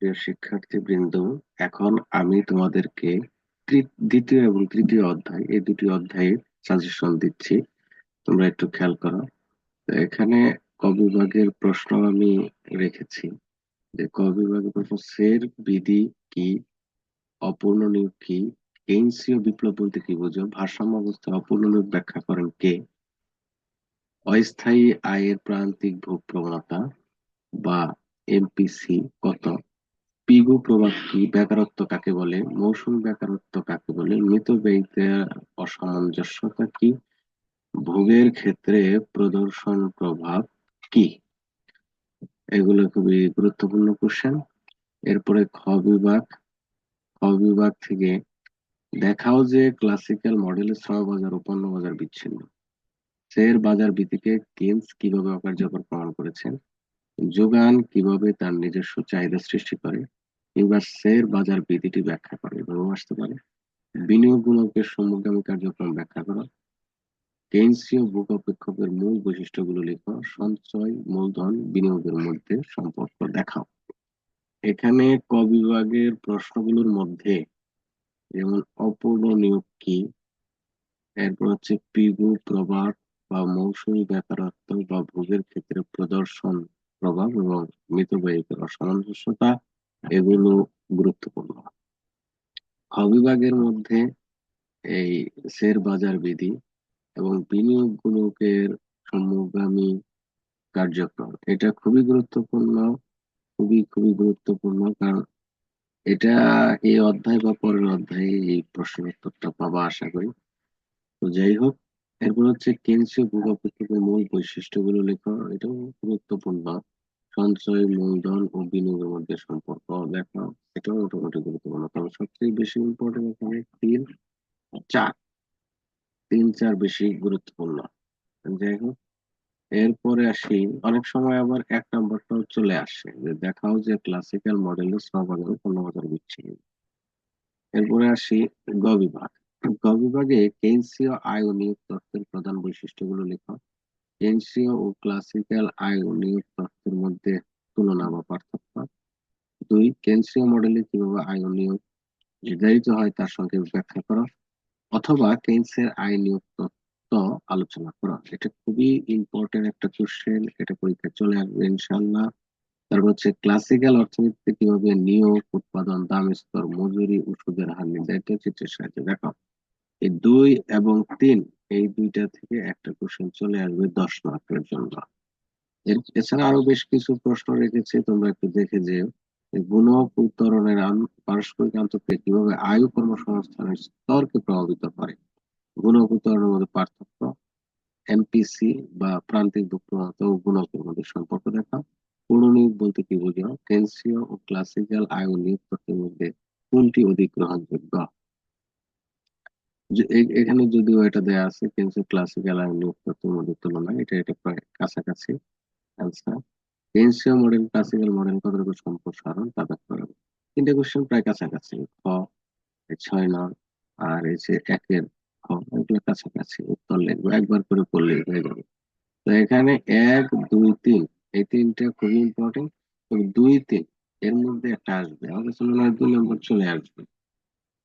প্রিয় শিক্ষার্থীবৃন্দ, এখন আমি তোমাদেরকে দ্বিতীয় এবং তৃতীয় অধ্যায়, এই দুটি অধ্যায়ের সাজেশন দিচ্ছি। তোমরা একটু খেয়াল করো। তো এখানে ক বিভাগের প্রশ্ন আমি রেখেছি। যে ক বিভাগের প্রশ্ন: সের বিধি কি, অপূর্ণ নিয়োগ কি, কেইনসীয় বিপ্লব বলতে কি বোঝো, ভারসাম্য অবস্থায় অপূর্ণ নিয়োগ ব্যাখ্যা করেন কে, অস্থায়ী আয়ের প্রান্তিক ভোগ প্রবণতা বা এমপিসি কত, পিগু প্রবাদ কি, বেকারত্ব কাকে বলে, মৌসুমী বেকারত্ব কাকে বলে, মিতব্যয়িতার অসামঞ্জস্যতা কি, ভোগের ক্ষেত্রে প্রদর্শন প্রভাব কি। এগুলো খুবই গুরুত্বপূর্ণ কোশ্চেন। এরপরে খ বিভাগ থেকে দেখাও যে ক্লাসিক্যাল মডেলের শ্রম বাজার ও পণ্য বাজার বিচ্ছিন্ন। শেয়ার বাজার ভিত্তিকে কেনস কিভাবে অকার্যকর প্রমাণ করেছেন, যোগান কিভাবে তার নিজস্ব চাহিদা সৃষ্টি করে, কিংবা শেয়ার বাজার বিধিটি ব্যাখ্যা করে, এভাবেও আসতে পারে। বিনিয়োগ গুণকের সম্মুখগামী কার্যক্রম ব্যাখ্যা করো, কেইনসীয় বুক অপেক্ষকের মূল বৈশিষ্ট্যগুলো লিখো, সঞ্চয় মূলধন বিনিয়োগের মধ্যে সম্পর্ক দেখাও। এখানে ক বিভাগের প্রশ্নগুলোর মধ্যে যেমন অপূর্ণ নিয়োগ কি, এরপর হচ্ছে পিগু প্রভাব বা মৌসুমী বেকারত্ব বা ভোগের ক্ষেত্রে প্রদর্শন প্রভাব এবং মিতব্যয়িতার অসামঞ্জস্যতা, এগুলো গুরুত্বপূর্ণ। খ বিভাগের মধ্যে এই শেয়ার বাজার বিধি এবং বিনিয়োগ গুণকের সমগামী কার্যক্রম, এটা খুবই গুরুত্বপূর্ণ। খুবই খুবই গুরুত্বপূর্ণ, কারণ এটা এই অধ্যায় বা পরের অধ্যায়ে এই প্রশ্নের উত্তরটা পাবা আশা করি। তো যাই হোক, এরপর হচ্ছে কেনসীয় ভূ-অপেক্ষকের মূল বৈশিষ্ট্যগুলো লেখা, এটাও গুরুত্বপূর্ণ। সঞ্চয় মূলধন ও বিনিয়োগের মধ্যে সম্পর্ক লেখা, এটাও মোটামুটি গুরুত্বপূর্ণ। তবে সবচেয়ে বেশি ইম্পর্টেন্ট এখানে তিন, চার, তিন চার বেশি গুরুত্বপূর্ণ। যাই হোক, এরপরে আসি, অনেক সময় আবার এক নম্বরটাও চলে আসে যে দেখাও যে ক্লাসিক্যাল মডেলের সহবাজার পণ্য বাজার বিচ্ছিন্ন। এরপরে আসি গ বিভাগ। গ বিভাগে কেইনসীয় আয় ও নিয়োগ তত্ত্বের প্রধান বৈশিষ্ট্যগুলো লেখা, কেইনসীয় ও ক্লাসিক্যাল আয় ও নিয়োগ তত্ত্বের মধ্যে তুলনা বা পার্থক্য। দুই, কেইনসীয় মডেলে কিভাবে আয় ও নিয়োগ নির্ধারিত হয় তার সঙ্গে ব্যাখ্যা করা, অথবা কেইনসের আয় নিয়োগ তত্ত্ব আলোচনা করা। এটা খুবই ইম্পর্টেন্ট একটা কোশ্চেন, এটা পরীক্ষায় চলে আসবে ইনশাল্লাহ। তারপর হচ্ছে ক্লাসিক্যাল অর্থনীতিতে কিভাবে নিয়োগ, উৎপাদন, দাম, স্তর, মজুরি ও সুদের হার নির্ধারিত, চিত্রের সাহায্যে দেখো। এই দুই এবং তিন, এই দুইটা থেকে একটা কোশ্চেন চলে আসবে 10 মার্কের জন্য। এছাড়া আরো বেশ কিছু প্রশ্ন রেখেছে, তোমরা একটু দেখে যেও। এই গুণক উত্তরণের পারস্পরিক আন্তঃক্রিয়া কিভাবে আয় ও কর্মসংস্থানের স্তরকে প্রভাবিত করে, গুণক উত্তরণের মধ্যে পার্থক্য, এমপিসি বা প্রান্তিক বক্রতা ও গুণকের মধ্যে সম্পর্ক দেখা, পৌরনিয়োগ বলতে কি বোঝো, কেন্সীয় ও ক্লাসিক্যাল আয় ও নিয়োগ তত্ত্বের মধ্যে কোনটি অধিক গ্রহণযোগ্য। এখানে যদিও এটা দেয়া আছে কিন্তু ক্লাসিক্যাল আয় ও নিয়োগ তত্ত্বের মধ্যে তুলনা, এটা এটা প্রায় কাছাকাছি অ্যান্সার। কেইনসীয় মডেল ক্লাসিক্যাল মডেল কতটুকু সম্প্রসারণ তা ব্যাখ্যা করবে। তিনটে কোশ্চেন প্রায় কাছাকাছি। খ, এই 6 নং, আর এই যে একের খ, এগুলো কাছাকাছি। উত্তর লিখবো, একবার করে পড়লেই হয়ে যাবে। তো এখানে এক, দুই, তিন, এই তিনটা খুবই ইম্পর্টেন্ট। তো দুই, তিন এর মধ্যে একটা আসবে, আমার কাছে মনে হয় 2 নম্বর চলে আসবে।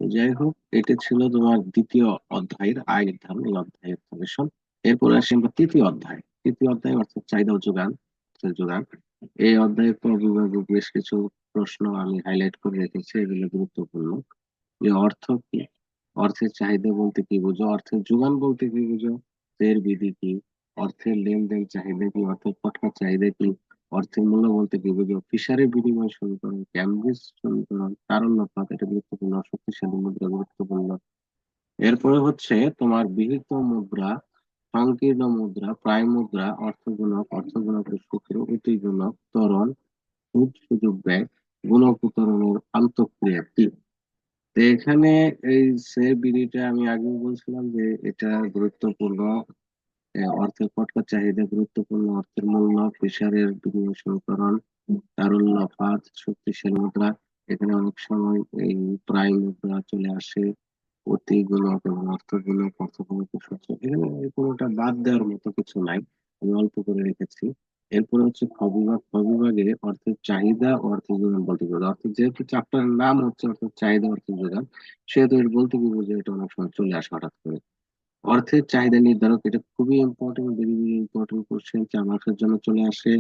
তো যাই হোক, এটা ছিল তোমার দ্বিতীয় অধ্যায়ের আয় নির্ধারণ, এই অধ্যায়ের সাজেশন। এরপরে আসি আমরা তৃতীয় অধ্যায়। তৃতীয় অধ্যায় অর্থাৎ চাহিদা ও যোগান, যোগান। এই অধ্যায়ে বিভাগে বেশ কিছু প্রশ্ন আমি হাইলাইট করে রেখেছি, এগুলো গুরুত্বপূর্ণ। যে অর্থ কি, অর্থের চাহিদা বলতে কি বুঝো, অর্থের যোগান বলতে কি বুঝো, এর বিধি কি, অর্থের লেনদেন চাহিদা কি, অর্থের পাঠার চাহিদা কি, অর্থের মূল্য বলতে কি বুঝো, ফিশারি বিনিময় সমীকরণ, ক্যামব্রিজ সমীকরণ, তারল্যপাত, এটা গুরুত্বপূর্ণ, শক্তিশালী মুদ্রা গুরুত্বপূর্ণ। এরপরে হচ্ছে তোমার বিহিত মুদ্রা, সংকীর্ণ মুদ্রা, প্রায় মুদ্রা, অর্থগুণক, অর্থগুণকের সূত্র, অতিগুণক, ত্বরণ, সুদ, সুযোগ ব্যয়, গুণক উত্তরণের আন্তঃক্রিয়া কি। তো এখানে এই সে বিধিটা আমি আগেও বলছিলাম যে এটা গুরুত্বপূর্ণ। অর্থের কটকা চাহিদা গুরুত্বপূর্ণ, অর্থের মূল্য, ফিশারের বিনিময় সমীকরণ, তারল্য ফাঁদ, শক্তিশালী মুদ্রা। এখানে অনেক সময় এই প্রায় মুদ্রা চলে আসে, অতি গুণক এবং অর্থ গুণক, অর্থ গুণকের সূত্র। এখানে কোনোটা বাদ দেওয়ার মতো কিছু নাই, আমি অল্প করে রেখেছি। এরপরে হচ্ছে খ বিভাগ। খ বিভাগে অর্থের চাহিদা ও অর্থের যোগান বলতে পারবে। অর্থাৎ যেহেতু চ্যাপ্টারের নাম হচ্ছে অর্থের চাহিদা অর্থের যোগান, সেহেতু এটা বলতে পারবো যে এটা অনেক সময় চলে আসে হঠাৎ করে। অর্থের চাহিদা নির্ধারক, এটা খুবই important, very very important question, 4 মার্কের জন্য চলে আসে।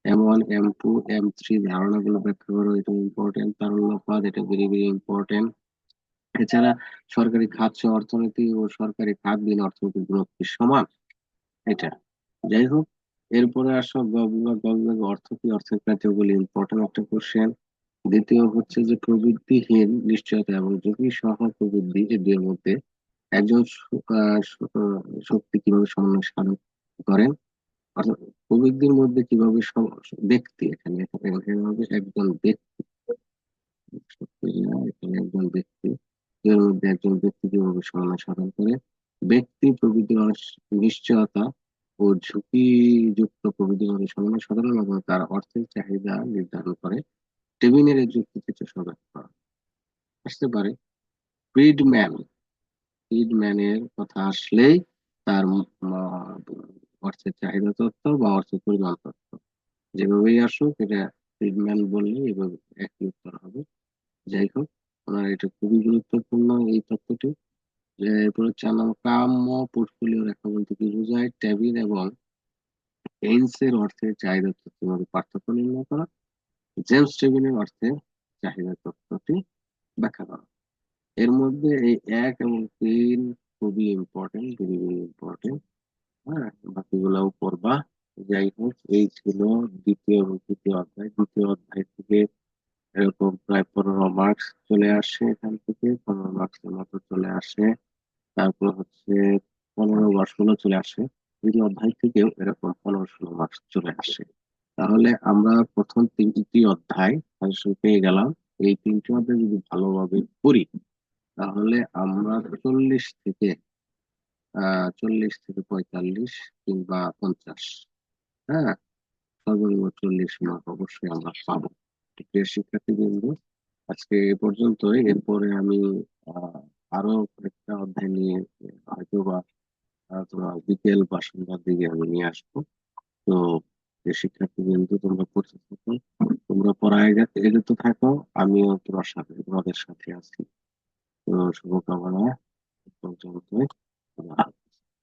M1 M2 M3 ধারণাগুলো ব্যাখ্যা করো, এটা ইম্পর্টেন্ট। তারল্যপাত, এটা ভেরি ভেরি ইম্পর্টেন্ট। এছাড়া সরকারি খাত অর্থনীতি ও সরকারি খাত বিহীন অর্থনৈতিক গ্রোথ কি সমান, এটা। যাই হোক, এরপরে আসো গ বিভাগ। গ বিভাগে অর্থ কি, অর্থের কার্যগুলি, ইম্পর্টেন্ট একটা কোশ্চেন। দ্বিতীয় হচ্ছে যে প্রবৃদ্ধিহীন নিশ্চয়তা এবং ঝুঁকি সহ প্রবৃদ্ধি, এই দুইয়ের মধ্যে একজন শক্তি কিভাবে সমন্বয় সাধন করেন। অর্থাৎ প্রবৃদ্ধির মধ্যে কিভাবে ব্যক্তি, এখানে এখানে এখানে হবে একজন ব্যক্তি, শক্তি না, এখানে একজন ব্যক্তি, এর মধ্যে একজন ব্যক্তি কিভাবে সমন্বয় সাধন করে। ব্যক্তি প্রবৃদ্ধির নিশ্চয়তা ও ঝুঁকি যুক্ত প্রবৃদ্ধির মধ্যে সমন্বয় সাধনের মাধ্যমে তার অর্থের চাহিদা নির্ধারণ করে। টেবিলের এই যুক্তি চিত্র সরবরাহ করা আসতে পারে। ফ্রিডম্যান, ফ্রিডম্যানের কথা আসলেই তার অর্থের চাহিদা তত্ত্ব বা অর্থের পরিমাণ তত্ত্ব, যেভাবেই আসুক এটা ফ্রিডম্যান বললে এভাবে একই উত্তর হবে। যাই হোক, ওনার এটা খুবই গুরুত্বপূর্ণ এই তত্ত্বটি। এরপর 4 নম্বর, কাম্য পোর্টফোলিও রেখা বলতে কি বোঝায়। টেবিল এবং এইনস এর অর্থে চাহিদা তত্ত্বের মধ্যে পার্থক্য নির্ণয় করা। জেমস টেবিলের অর্থে চাহিদা তত্ত্বটি ব্যাখ্যা করা। এর মধ্যে এই 1 এবং 3 খুবই ইম্পর্টেন্ট, ভেরি ভেরি ইম্পর্টেন্ট। হ্যাঁ, বাকিগুলাও পড়বা। যাই হোক, এই ছিল দ্বিতীয় এবং তৃতীয় অধ্যায়। দ্বিতীয় অধ্যায় থেকে এরকম প্রায় 15 মার্কস চলে আসে, এখান থেকে 15 মার্কসের মতো চলে আসে। তারপর হচ্ছে 15 বা 16 চলে আসে। তৃতীয় অধ্যায় থেকেও এরকম 15-16 মার্কস চলে আসে। তাহলে আমরা প্রথম 3টি অধ্যায় সাজেশন পেয়ে গেলাম। এই 3টি অধ্যায় যদি ভালোভাবে পড়ি, তাহলে আমরা 40 থেকে 45 কিংবা 50, হ্যাঁ, সর্বনিম্ন 40 মার্ক অবশ্যই আমরা পাবো। প্রিয় শিক্ষার্থীবৃন্দ, আজকে এ পর্যন্তই। এরপরে আমি আহ আরো একটা অধ্যায় নিয়ে হয়তো বা তোমার বিকেল বা সন্ধ্যার দিকে আমি নিয়ে আসবো। তো প্রিয় শিক্ষার্থীবৃন্দ, তোমরা পড়তে থাকো, তোমরা পড়ায় এগোতে থাকো, আমিও তোমাদের সাথে আছি। তো শুভকামনা, এ পর্যন্তই।